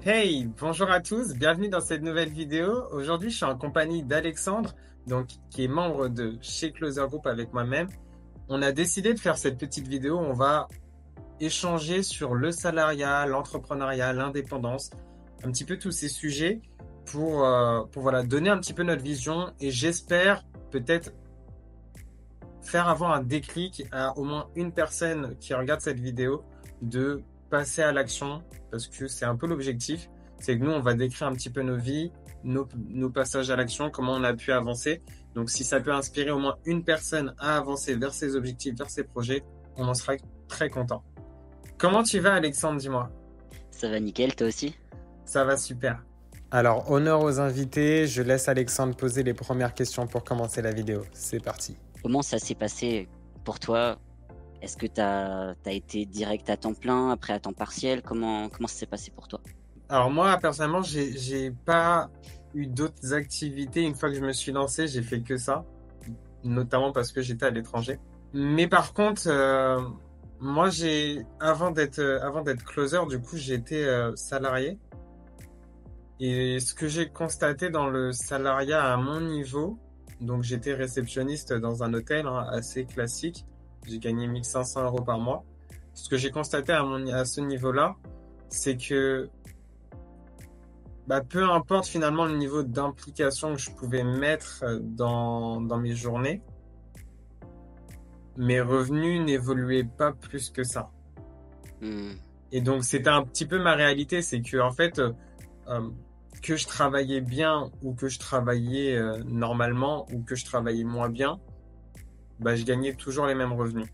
Hey, bonjour à tous, bienvenue dans cette nouvelle vidéo. Aujourd'hui, je suis en compagnie d'Alexandre, donc qui est membre de chez Closer Group avec moi-même. On a décidé de faire cette petite vidéo. On va échanger sur le salariat, l'entrepreneuriat, l'indépendance, un petit peu tous ces sujets pour voilà, donner un petit peu notre vision et j'espère peut-être faire avoir un déclic à au moins une personne qui regarde cette vidéo de passer à l'action parce que c'est un peu l'objectif. C'est que nous, on va décrire un petit peu nos vies, nos passages à l'action, comment on a pu avancer. Donc, si ça peut inspirer au moins une personne à avancer vers ses objectifs, vers ses projets, on en sera très content. Comment tu vas, Alexandre, dis-moi? Ça va nickel, toi aussi? Ça va super. Alors, honneur aux invités, je laisse Alexandre poser les premières questions pour commencer la vidéo. C'est parti. Comment ça s'est passé pour toi? Est-ce que t'as été direct à temps plein, après à temps partiel? Comment ça s'est passé pour toi? Alors moi, personnellement, j'ai pas eu d'autres activités. Une fois que je me suis lancé, j'ai fait que ça, notamment parce que j'étais à l'étranger. Mais par contre, moi, avant d'être closer, du coup, j'étais salarié. Et ce que j'ai constaté dans le salariat à mon niveau, donc j'étais réceptionniste dans un hôtel hein, assez classique. J'ai gagné 1500 euros par mois. Ce que j'ai constaté à ce niveau-là, c'est que bah, peu importe finalement le niveau d'implication que je pouvais mettre dans mes journées, mes revenus n'évoluaient pas plus que ça. Hmm. Et donc c'était un petit peu ma réalité, c'est que en fait, euh, que je travaillais bien ou que je travaillais normalement ou que je travaillais moins bien, bah, je gagnais toujours les mêmes revenus.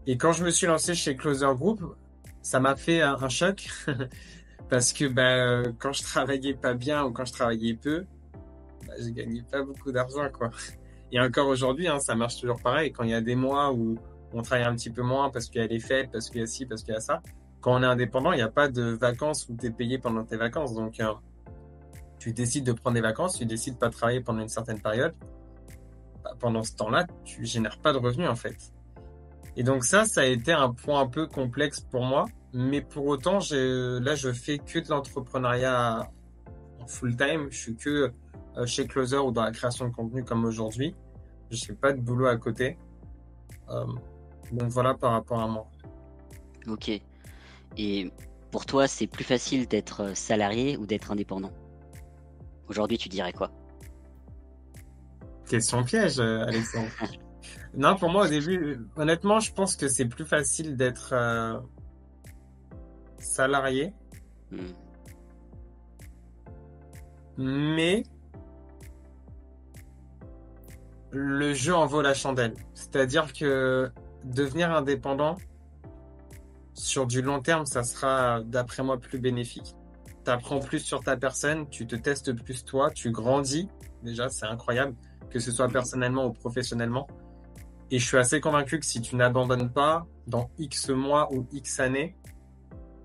Et quand je me suis lancé chez Closer Group, ça m'a fait un choc parce que bah, quand je travaillais pas bien ou quand je travaillais peu, bah, je gagnais pas beaucoup d'argent, quoi. Et encore aujourd'hui, hein, ça marche toujours pareil. Quand il y a des mois où on travaille un petit peu moins parce qu'il y a les fêtes, parce qu'il y a ci, parce qu'il y a ça. Quand on est indépendant, il n'y a pas de vacances où tu es payé pendant tes vacances. Donc, tu décides de prendre des vacances, tu décides de pas travailler pendant une certaine période. Bah, pendant ce temps-là, tu génères pas de revenus, en fait. Et donc ça a été un point un peu complexe pour moi. Mais pour autant, là, je fais que de l'entrepreneuriat en full time. Je suis que chez Closer ou dans la création de contenu comme aujourd'hui. Je fais pas de boulot à côté. Euh, donc voilà par rapport à moi. Ok. Et pour toi, c'est plus facile d'être salarié ou d'être indépendant? Aujourd'hui, tu dirais quoi? Question piège, Alexandre. Non, pour moi au début, honnêtement, je pense que c'est plus facile d'être salarié, Hmm. mais le jeu en vaut la chandelle. C'est-à-dire que devenir indépendant sur du long terme, ça sera, d'après moi, plus bénéfique. Tu apprends plus sur ta personne, tu te testes plus toi, tu grandis. Déjà, c'est incroyable, que ce soit Mhm. personnellement ou professionnellement. Et je suis assez convaincu que si tu n'abandonnes pas, dans X mois ou X années,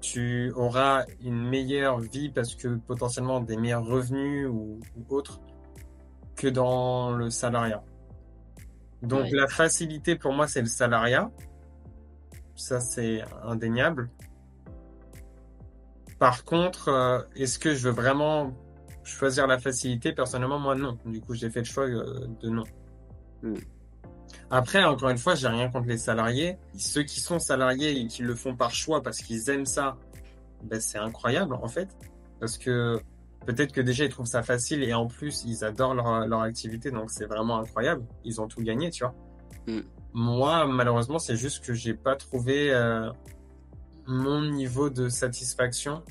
tu auras une meilleure vie parce que potentiellement des meilleurs revenus ou autres que dans le salariat. Donc Ouais. la facilité pour moi, c'est le salariat. Ça, c'est indéniable. Par contre, est-ce que je veux vraiment choisir la facilité? Personnellement, moi, non. Du coup, j'ai fait le choix de non. Hmm. Après, encore une fois, j'ai rien contre les salariés. Ceux qui sont salariés et qui le font par choix parce qu'ils aiment ça, ben, c'est incroyable en fait. Parce que peut-être que déjà ils trouvent ça facile et en plus ils adorent leur activité, donc c'est vraiment incroyable. Ils ont tout gagné, tu vois. Hmm. Moi, malheureusement, c'est juste que j'ai pas trouvé mon niveau de satisfaction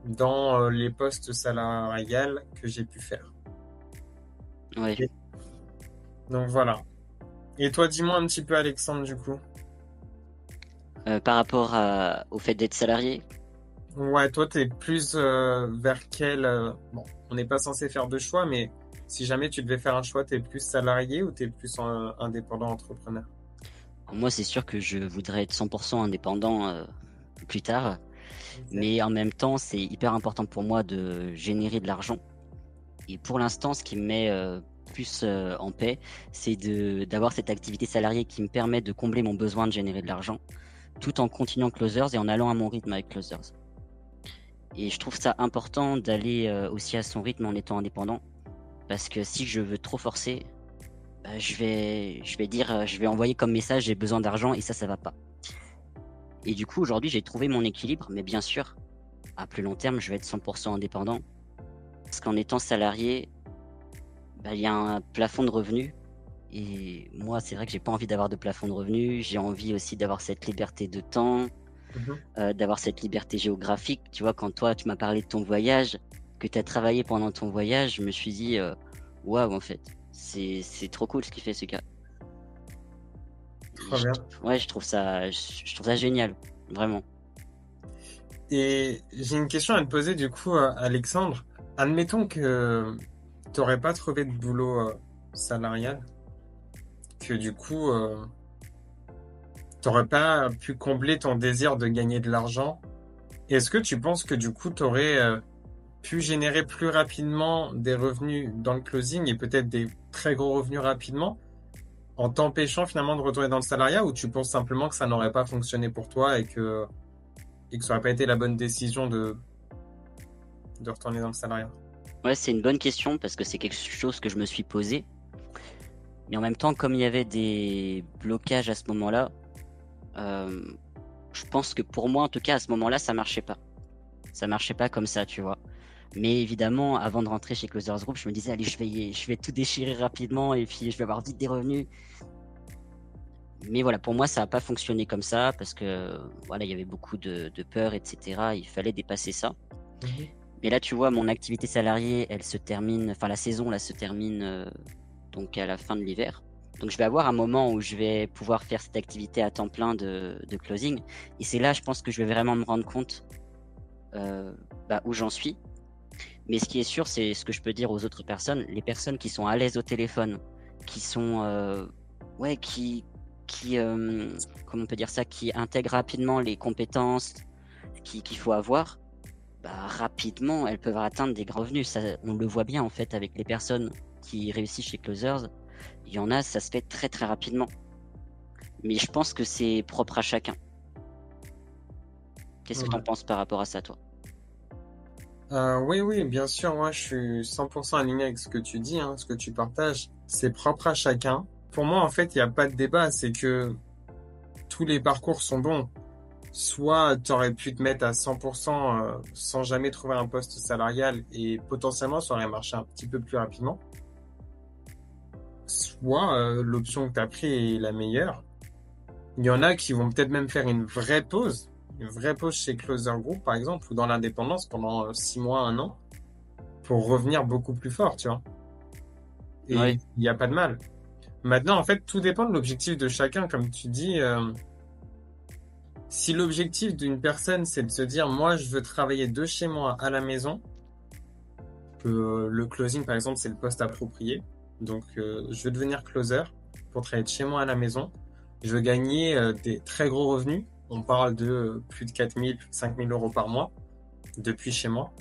dans les postes salariales que j'ai pu faire. Ouais. Et donc voilà. Et toi, dis-moi un petit peu, Alexandre, du coup. Par rapport au fait d'être salarié, Ouais, toi, t'es plus vers quel... bon, on n'est pas censé faire de choix, mais si jamais tu devais faire un choix, t'es plus salarié ou t'es plus indépendant entrepreneur? moi, c'est sûr que je voudrais être 100% indépendant plus tard. Ok. Mais en même temps, c'est hyper important pour moi de générer de l'argent. Et pour l'instant, ce qui me met plus en paix, c'est d'avoir cette activité salariée qui me permet de combler mon besoin de générer de l'argent, tout en continuant Closers et en allant à mon rythme avec Closers. Et je trouve ça important d'aller aussi à son rythme en étant indépendant. Parce que si je veux trop forcer, bah, je vais envoyer comme message j'ai besoin d'argent et ça va pas. Et du coup, aujourd'hui, j'ai trouvé mon équilibre, mais bien sûr, à plus long terme, je vais être 100% indépendant. Parce qu'en étant salarié, bah, il y a un plafond de revenus. Et moi, c'est vrai que j'ai pas envie d'avoir de plafond de revenus. J'ai envie aussi d'avoir cette liberté de temps, Mhm. d'avoir cette liberté géographique. Tu vois, quand toi, tu m'as parlé de ton voyage, que tu as travaillé pendant ton voyage, je me suis dit, waouh, en fait, c'est trop cool ce qu'il fait ce gars. Et Trop bien. ouais, je trouve ça génial, vraiment. Et j'ai une question à te poser du coup, Alexandre. Admettons que t'aurais pas trouvé de boulot salarial, que du coup t'aurais pas pu combler ton désir de gagner de l'argent. Est-ce que tu penses que du coup t'aurais pu générer plus rapidement des revenus dans le closing et peut-être des très gros revenus rapidement en t'empêchant finalement de retourner dans le salariat, ou tu penses simplement que ça n'aurait pas fonctionné pour toi et que ça n'aurait pas été la bonne décision de retourner dans le salariat? Ouais, c'est une bonne question parce que c'est quelque chose que je me suis posé. Mais en même temps, comme il y avait des blocages à ce moment-là, euh, je pense que pour moi, en tout cas, à ce moment-là, ça marchait pas. Ça marchait pas comme ça, tu vois. Mais évidemment, avant de rentrer chez Closers Group, je me disais, allez, je vais tout déchirer rapidement et puis je vais avoir vite des revenus. Mais voilà, pour moi, ça n'a pas fonctionné comme ça parce que voilà, il y avait beaucoup de peur, etc. Il fallait dépasser ça. Mhm. Mais là, tu vois, mon activité salariée, elle se termine, enfin la saison là se termine donc à la fin de l'hiver. Donc je vais avoir un moment où je vais pouvoir faire cette activité à temps plein de closing. Et c'est là, je pense que je vais vraiment me rendre compte où j'en suis. Mais ce qui est sûr, c'est ce que je peux dire aux autres personnes, les personnes qui sont à l'aise au téléphone, qui sont, ouais, comment on peut dire ça, qui intègrent rapidement les compétences qu'il faut avoir, bah, rapidement, elles peuvent atteindre des grands revenus. Ça, on le voit bien en fait avec les personnes qui réussissent chez Closers. Il y en a, ça se fait très très rapidement. Mais je pense que c'est propre à chacun. Qu'est-ce que tu en Ouais. penses par rapport à ça, toi? Oui, oui, bien sûr, moi je suis 100% aligné avec ce que tu dis, hein, ce que tu partages. C'est propre à chacun. Pour moi, en fait, il n'y a pas de débat, c'est que tous les parcours sont bons. Soit tu aurais pu te mettre à 100% sans jamais trouver un poste salarial et potentiellement ça aurait marché un petit peu plus rapidement. Soit l'option que tu as pris est la meilleure. Il y en a qui vont peut-être même faire une vraie pause chez Closer Group par exemple, ou dans l'indépendance pendant 6 mois, un an, pour revenir beaucoup plus fort, tu vois. Et Ouais, il n'y a pas de mal. Maintenant, en fait, tout dépend de l'objectif de chacun, comme tu dis. Si l'objectif d'une personne, c'est de se dire, moi, je veux travailler de chez moi à la maison, que le closing, par exemple, c'est le poste approprié. Donc, je veux devenir closer pour travailler de chez moi à la maison. Je veux gagner des très gros revenus. On parle de plus de 4 000, plus de 5 000 € par mois depuis chez moi.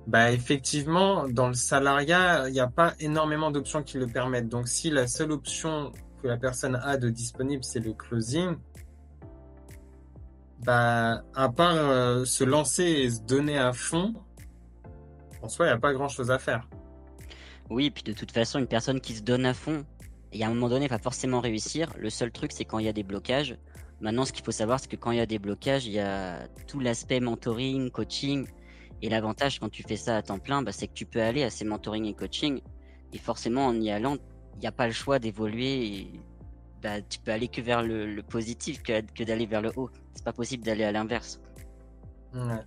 Bah, effectivement, dans le salariat, il n'y a pas énormément d'options qui le permettent. Donc, si la seule option que la personne a de disponible, c'est le closing, bah, à part se lancer et se donner à fond, en soi, il n'y a pas grand-chose à faire. oui, puis de toute façon, une personne qui se donne à fond, et à un moment donné, va forcément réussir. Le seul truc, c'est quand il y a des blocages. Maintenant, ce qu'il faut savoir, c'est que quand il y a des blocages, il y a tout l'aspect mentoring, coaching. Et l'avantage, quand tu fais ça à temps plein, bah, c'est que tu peux aller à ces mentoring et coaching. Et forcément, en y allant, il n'y a pas le choix d'évoluer. Et bah, tu peux aller que vers le positif que d'aller vers le haut. C'est pas possible d'aller à l'inverse. Ouais.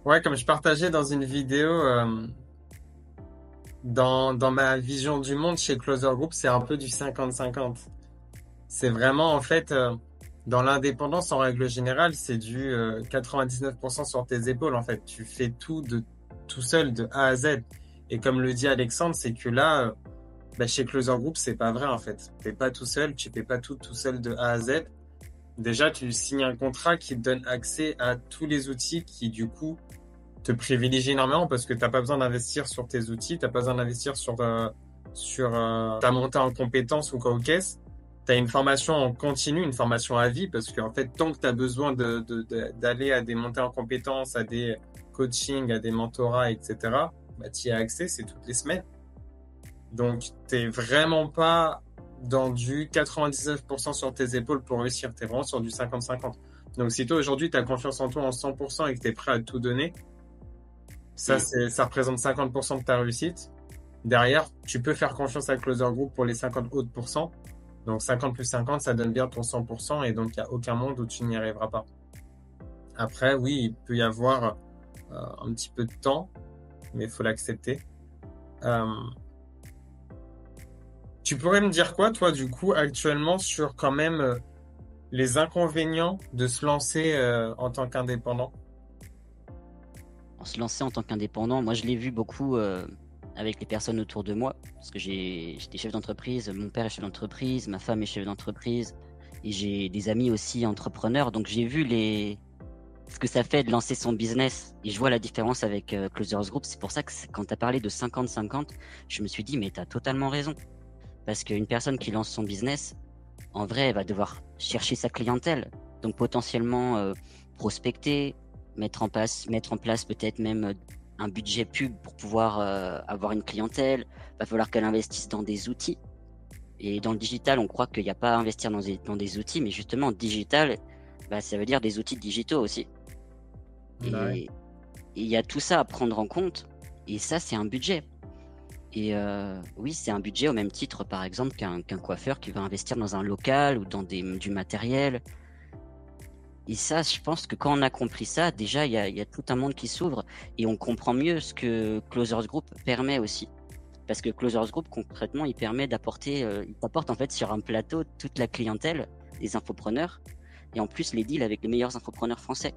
Ouais, comme je partageais dans une vidéo, dans ma vision du monde chez Closer Group, c'est un peu du 50-50. C'est vraiment, en fait, dans l'indépendance, en règle générale, c'est du 99% sur tes épaules, en fait. Tu fais tout seul, de A à Z. Et comme le dit Alexandre, c'est que là, bah, chez Closer Group, c'est pas vrai, en fait. T'es pas tout seul, tu fais pas tout seul de A à Z. Déjà, tu signes un contrat qui te donne accès à tous les outils qui, du coup, te privilégient énormément parce que t'as pas besoin d'investir sur tes outils, t'as pas besoin d'investir sur ta montée en compétences ou quoi au caisse. tu as une formation en continu, une formation à vie, parce qu'en fait, tant que tu as besoin d'aller à des montées en compétences, à des coachings, à des mentorats, etc., bah, tu y as accès, c'est toutes les semaines. Donc, t'es vraiment pas dans du 99% sur tes épaules pour réussir. T'es vraiment sur du 50-50. Donc, si toi, aujourd'hui, tu as confiance en toi en 100% et que tu es prêt à tout donner, ça représente 50% de ta réussite. Derrière, tu peux faire confiance à Closer Group pour les 50 autres pourcents. Donc, 50 plus 50, ça donne bien ton 100%. Et donc, il n'y a aucun monde où tu n'y arriveras pas. Après, oui, il peut y avoir un petit peu de temps, mais il faut l'accepter. Tu pourrais me dire quoi, toi, du coup, actuellement, sur quand même les inconvénients de se lancer en tant qu'indépendant? Se lancer en tant qu'indépendant, moi je l'ai vu beaucoup avec les personnes autour de moi, parce que j'étais chef d'entreprise, mon père est chef d'entreprise, ma femme est chef d'entreprise, et j'ai des amis aussi entrepreneurs, donc j'ai vu ce que ça fait de lancer son business, et je vois la différence avec Closers Group. C'est pour ça que quand tu as parlé de 50-50, je me suis dit, mais tu as totalement raison, parce qu'une personne qui lance son business, en vrai, elle va devoir chercher sa clientèle, donc potentiellement prospecter, mettre en place peut-être même un budget pub pour pouvoir avoir une clientèle. Va falloir qu'elle investisse dans des outils. Et dans le digital, on croit qu'il n'y a pas à investir dans des outils, mais justement, digital, bah, ça veut dire des outils digitaux aussi. Ouais. Et il y a tout ça à prendre en compte. Et ça, c'est un budget. Et oui, c'est un budget au même titre, par exemple, qu'un coiffeur qui va investir dans un local ou dans du matériel. Et ça, je pense que quand on a compris ça, déjà, il y a tout un monde qui s'ouvre et on comprend mieux ce que Closers Group permet aussi. Parce que Closers Group, concrètement, il permet il t'apporte en fait sur un plateau toute la clientèle des infopreneurs et en plus les deals avec les meilleurs infopreneurs français.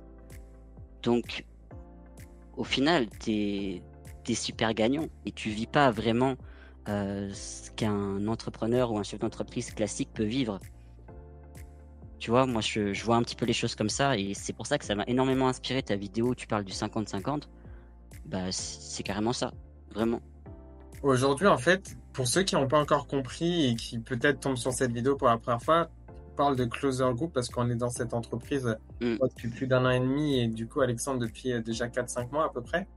Donc, au final, t'es super gagnant et tu vis pas vraiment ce qu'un entrepreneur ou un chef d'entreprise classique peut vivre. Tu vois, moi, je vois un petit peu les choses comme ça et c'est pour ça que ça m'a énormément inspiré ta vidéo où tu parles du 50-50. Bah, c'est carrément ça, vraiment. Aujourd'hui, en fait, pour ceux qui n'ont pas encore compris et qui peut-être tombent sur cette vidéo pour la première fois, on parle de Closer Group parce qu'on est dans cette entreprise moi, depuis plus d'un an et demi et du coup, Alexandre, depuis déjà 4-5 mois à peu près.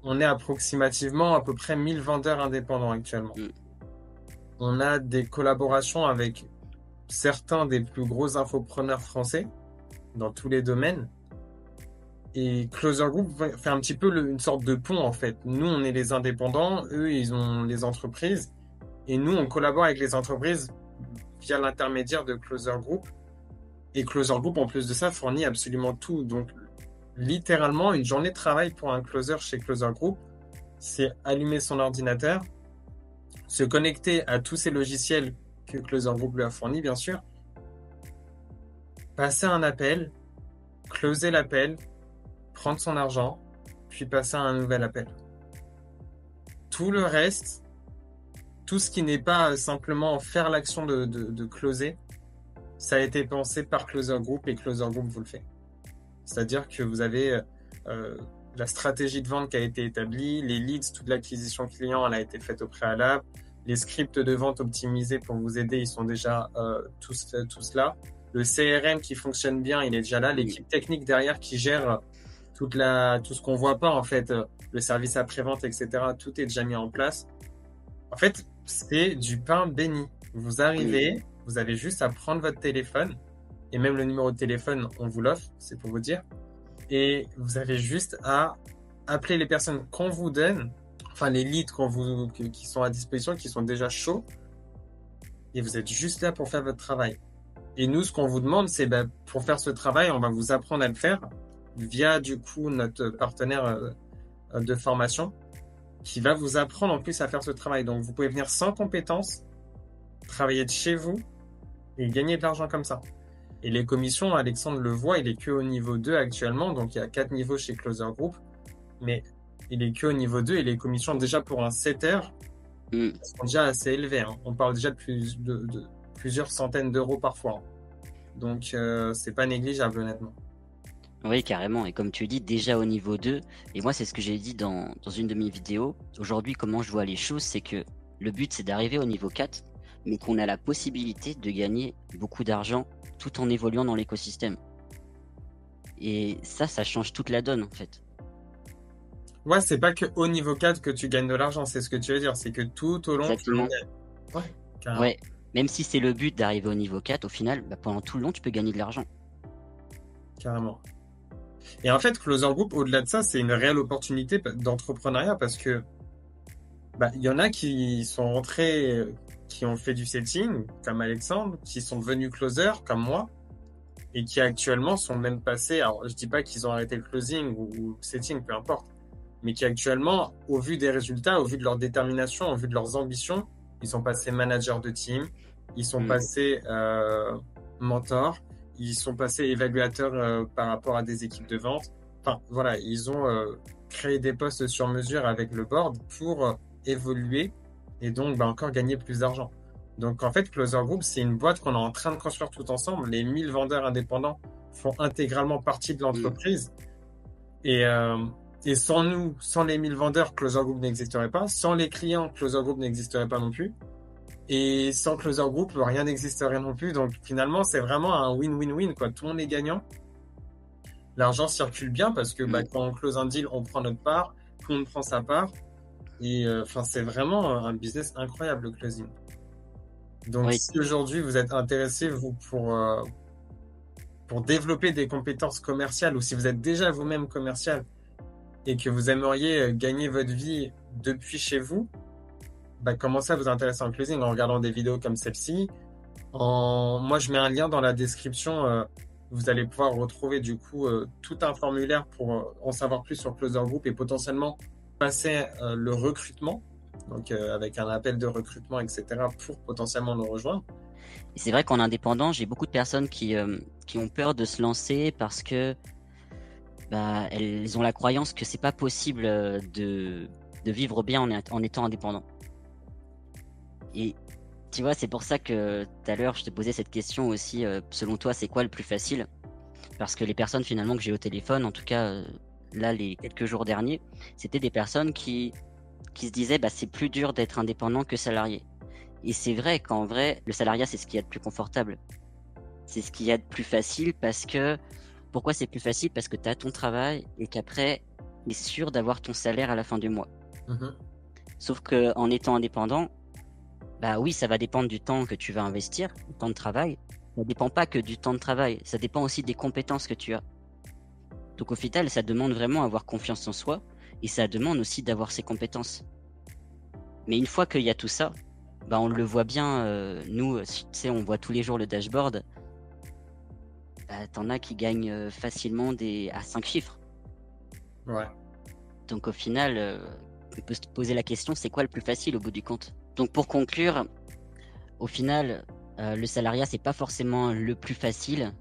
On est approximativement à peu près 1000 vendeurs indépendants actuellement. On a des collaborations avec certains des plus gros infopreneurs français dans tous les domaines. Et Closer Group fait un petit peu une sorte de pont en fait. Nous, on est les indépendants, eux, ils ont les entreprises. Et nous, on collabore avec les entreprises via l'intermédiaire de Closer Group. Et Closer Group, en plus de ça, fournit absolument tout. Donc, littéralement, une journée de travail pour un closer chez Closer Group, c'est allumer son ordinateur, se connecter à tous ces logiciels que Closer Group lui a fournis, bien sûr, passer un appel, closer l'appel, prendre son argent, puis passer à un nouvel appel. Tout le reste, tout ce qui n'est pas simplement faire l'action de closer, ça a été pensé par Closer Group et Closer Group vous le fait. C'est-à-dire que vous avez la stratégie de vente qui a été établie, les leads, toute l'acquisition client, elle a été faite au préalable, les scripts de vente optimisés pour vous aider, ils sont déjà tous là. Le CRM qui fonctionne bien, il est déjà là. L'équipe technique derrière qui gère tout ce qu'on voit pas en fait, le service après-vente, etc. Tout est déjà mis en place. En fait, c'est du pain béni. Vous arrivez, vous avez juste à prendre votre téléphone et même le numéro de téléphone, on vous l'offre, c'est pour vous dire. Et vous avez juste à appeler les personnes qu'on vous donne, enfin les leads qui sont à disposition, qui sont déjà chauds, et vous êtes juste là pour faire votre travail. Et nous, ce qu'on vous demande, c'est pour faire ce travail, on va vous apprendre à le faire via du coup notre partenaire de formation qui va vous apprendre en plus à faire ce travail. Donc vous pouvez venir sans compétences, travailler de chez vous et gagner de l'argent comme ça. Et les commissions, Alexandre le voit, il est que au niveau 2 actuellement, donc il y a 4 niveaux chez Closer Group, mais il est que au niveau 2 et les commissions déjà pour un setter sont déjà assez élevées. Hein. On parle déjà de plusieurs centaines d'euros par fois. Donc c'est pas négligeable honnêtement. Oui, carrément. Et comme tu dis, déjà au niveau 2, et moi c'est ce que j'ai dit dans une de mes vidéos, aujourd'hui comment je vois les choses, c'est que le but c'est d'arriver au niveau 4, mais qu'on a la possibilité de gagner beaucoup d'argent tout en évoluant dans l'écosystème. Et ça change toute la donne en fait. Ouais, c'est pas que au niveau 4 que tu gagnes de l'argent, c'est ce que tu veux dire, c'est que tout au long, tu en Exactement. gagnes. Ouais, carrément. Ouais, même si c'est le but d'arriver au niveau 4, au final, pendant tout le long, tu peux gagner de l'argent. Carrément. Et en fait, Closer Group, au-delà de ça, c'est une réelle opportunité d'entrepreneuriat parce que il y en a qui sont rentrés, qui ont fait du setting, comme Alexandre, qui sont devenus closer, comme moi, et qui actuellement sont même passés, alors je dis pas qu'ils ont arrêté le closing ou le setting, peu importe, mais qui actuellement, au vu des résultats, au vu de leur détermination, au vu de leurs ambitions, ils sont passés managers de team, ils sont passés mentors, ils sont passés évaluateurs par rapport à des équipes de vente. Enfin, voilà, ils ont créé des postes sur mesure avec le board pour évoluer et donc encore gagner plus d'argent. Donc en fait, Closer Group, c'est une boîte qu'on est en train de construire tout ensemble. Les 1000 vendeurs indépendants font intégralement partie de l'entreprise. Et sans nous, sans les 1000 vendeurs, Closer Group n'existerait pas. Sans les clients, Closer Group n'existerait pas non plus. Et sans Closer Group, rien n'existerait non plus. Donc finalement, c'est vraiment un win-win-win, quoi. Tout le monde est gagnant. L'argent circule bien parce que quand on close un deal, on prend notre part, tout le monde prend sa part. Et c'est vraiment un business incroyable, le closing. Donc Oui. si aujourd'hui vous êtes intéressé vous pour développer des compétences commerciales ou si vous êtes déjà vous-même commercial et que vous aimeriez gagner votre vie depuis chez vous, commencez à vous intéresser en closing en regardant des vidéos comme celle-ci. Moi, je mets un lien dans la description. Vous allez pouvoir retrouver du coup tout un formulaire pour en savoir plus sur Closer Group et potentiellement passer le recrutement, donc avec un appel de recrutement, etc., pour potentiellement nous rejoindre. Et c'est vrai qu'en indépendant, j'ai beaucoup de personnes qui ont peur de se lancer parce que elles ont la croyance que c'est pas possible de vivre bien en étant indépendant. Et tu vois, c'est pour ça que tout à l'heure, je te posais cette question aussi. Selon toi, c'est quoi le plus facile? Parce que les personnes finalement que j'ai au téléphone, en tout cas là, les quelques jours derniers, c'était des personnes qui se disaient c'est plus dur d'être indépendant que salarié. Et c'est vrai qu'en vrai, le salariat, c'est ce qu'il y a de plus confortable. C'est ce qu'il y a de plus facile parce que... Pourquoi c'est plus facile? Parce que tu as ton travail et qu'après, tu es sûr d'avoir ton salaire à la fin du mois. Sauf qu'en étant indépendant, oui, ça va dépendre du temps que tu vas investir, du temps de travail. Ça dépend pas que du temps de travail, ça dépend aussi des compétences que tu as. Donc au final, ça demande vraiment avoir confiance en soi et ça demande aussi d'avoir ses compétences. Mais une fois qu'il y a tout ça, on le voit bien, nous, tu sais, on voit tous les jours le dashboard. T'en as qui gagnent facilement à 5 chiffres. Ouais. Donc au final, on peut se poser la question, c'est quoi le plus facile au bout du compte? Donc pour conclure, au final, le salariat, c'est pas forcément le plus facile.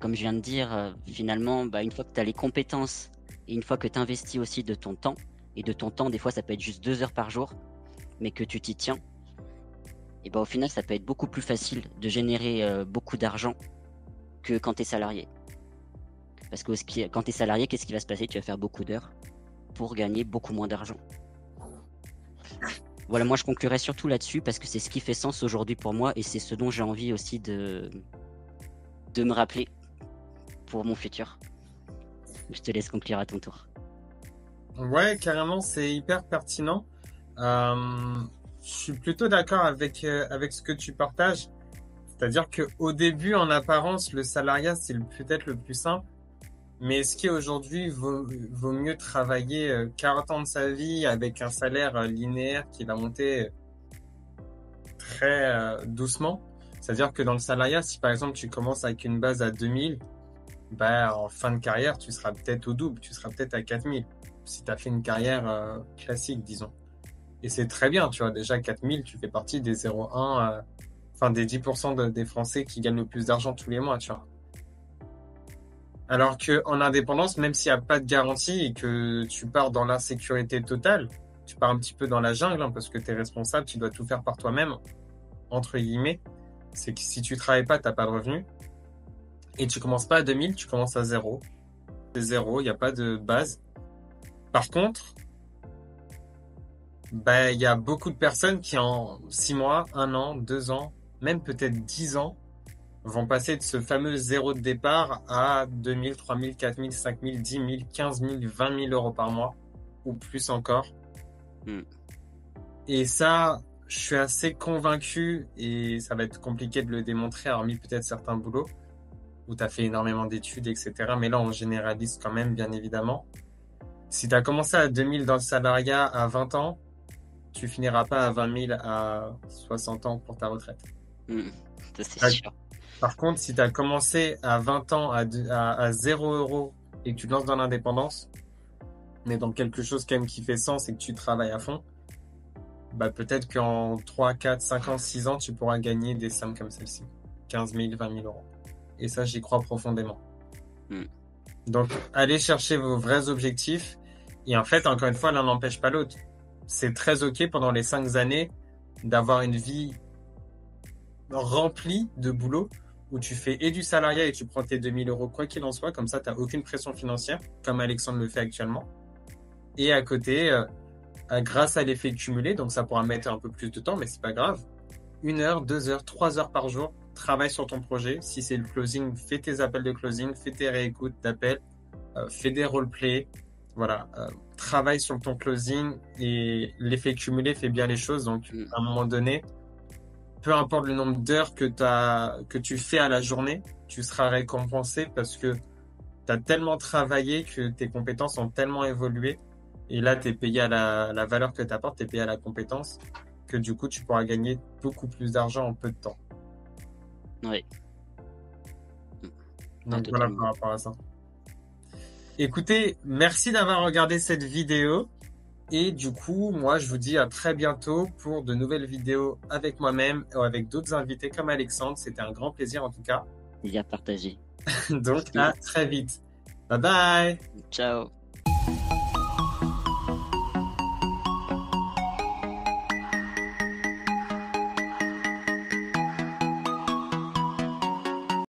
Comme je viens de dire, finalement, une fois que tu as les compétences et une fois que tu investis aussi de ton temps, et de ton temps, des fois, ça peut être juste 2 heures par jour, mais que tu t'y tiens, et au final, ça peut être beaucoup plus facile de générer beaucoup d'argent que quand tu es salarié. Parce que quand tu es salarié, qu'est-ce qui va se passer? Tu vas faire beaucoup d'heures pour gagner beaucoup moins d'argent. Voilà, moi je conclurai surtout là-dessus parce que c'est ce qui fait sens aujourd'hui pour moi et c'est ce dont j'ai envie aussi de me rappeler pour mon futur. Je te laisse conclure à ton tour. Ouais, carrément, c'est hyper pertinent. Je suis plutôt d'accord avec ce que tu partages. C'est-à-dire que au début, en apparence, le salariat, c'est peut-être le plus simple. Mais est-ce qu'aujourd'hui, vaut mieux travailler 40 ans de sa vie avec un salaire linéaire qui va monter très doucement? C'est-à-dire que dans le salariat, si par exemple tu commences avec une base à 2000, en fin de carrière, tu seras peut-être au double, tu seras peut-être à 4000. Si tu as fait une carrière classique, disons. Et c'est très bien, tu vois, déjà 4000, tu fais partie des 0,1, des 10% des Français qui gagnent le plus d'argent tous les mois, tu vois. Alors qu'en indépendance, même s'il n'y a pas de garantie et que tu pars dans l'insécurité totale, tu pars un petit peu dans la jungle, parce que tu es responsable, tu dois tout faire par toi-même, entre guillemets. C'est que si tu travailles pas, tu n'as pas de revenus. Et tu commences pas à 2000, tu commences à 0. C'est 0, il n'y a pas de base. Par contre, bah, il y a beaucoup de personnes qui en 6 mois, 1 an, 2 ans, même peut-être 10 ans, vont passer de ce fameux zéro de départ à 2 000, 3 000, 4 000, 5 000, 10 000, 15 000, 20 000 € par mois, ou plus encore. Mm. Et ça, je suis assez convaincu, et ça va être compliqué de le démontrer, hormis peut-être certains boulots, où tu as fait énormément d'études, etc. Mais là, on généralise quand même, bien évidemment. Si tu as commencé à 2 000 dans le salariat à 20 ans, tu finiras pas à 20 000 à 60 ans pour ta retraite. Mm. Ça, c'est Ah, sûr. par contre, si tu as commencé à 20 ans à 0 € et que tu te lances dans l'indépendance, mais dans quelque chose quand même qui fait sens et que tu travailles à fond, bah peut-être qu'en 3, 4, 5 ans, 6 ans, tu pourras gagner des sommes comme celle-ci. 15 000, 20 000 €. Et ça, j'y crois profondément. Mm. Donc, allez chercher vos vrais objectifs. Et en fait, encore une fois, l'un n'empêche pas l'autre. C'est très OK pendant les 5 années d'avoir une vie remplie de boulot où tu fais et du salariat et tu prends tes 2 000 € quoi qu'il en soit. Comme ça, tu n'as aucune pression financière, comme Alexandre le fait actuellement. Et à côté, grâce à l'effet cumulé, donc ça pourra mettre un peu plus de temps, mais c'est pas grave. 1 heure, 2 heures, 3 heures par jour, travaille sur ton projet. Si c'est le closing, fais tes appels de closing, fais tes réécoutes d'appels, fais des roleplays. Voilà, travaille sur ton closing et l'effet cumulé fait bien les choses. Donc, Mm. à un moment donné, peu importe le nombre d'heures que tu fais à la journée, tu seras récompensé parce que tu as tellement travaillé que tes compétences ont tellement évolué. Et là, tu es payé à la valeur que tu apportes, tu es payé à la compétence, que du coup, tu pourras gagner beaucoup plus d'argent en peu de temps. Oui. Ah, Donc voilà totalement. par rapport à ça. Écoutez, merci d'avoir regardé cette vidéo. Et du coup, moi, je vous dis à très bientôt pour de nouvelles vidéos avec moi-même ou avec d'autres invités comme Alexandre. C'était un grand plaisir en tout cas. Il y a partagé. Donc Merci. à très vite. Bye bye! Ciao.